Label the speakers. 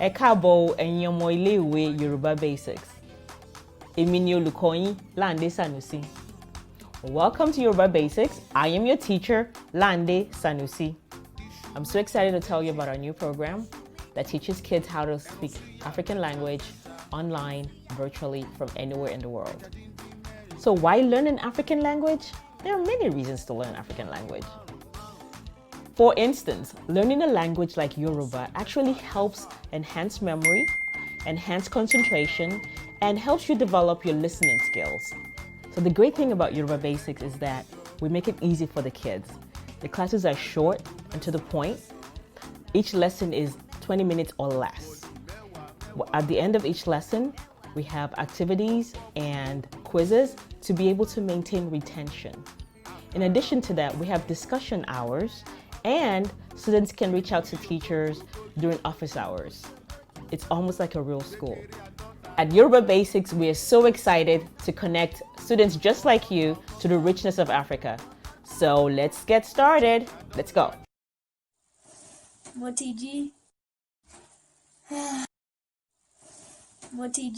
Speaker 1: Ẹ káàbọ̀ ẹ̀yin ọmọ ilé-ìwé Yoruba Basics. Èmi ni olùkọ́ yín, Lande Sanusi. Welcome to Yoruba Basics. I am your teacher, Lande Sanusi. I'm so excited to tell you about our new program that teaches kids how to speak African language online, virtually, from anywhere in the world. So why learn an African language? There are many reasons to learn African language. For instance, learning a language like Yoruba actually helps enhance memory, enhance concentration, and helps you develop your listening skills. So the great thing about Yoruba Basics is that we make it easy for the kids. The classes are short and to the point. Each lesson is 20 minutes or less. At the end of each lesson, we have activities and quizzes to be able to maintain retention. In addition to that, we have discussion hours, and students can reach out to teachers during office hours. It's almost like a real school. At Yoruba Basics, we are so excited to connect students just like you to the richness of Africa. So let's get started. Let's go.
Speaker 2: Motiji. Motiji.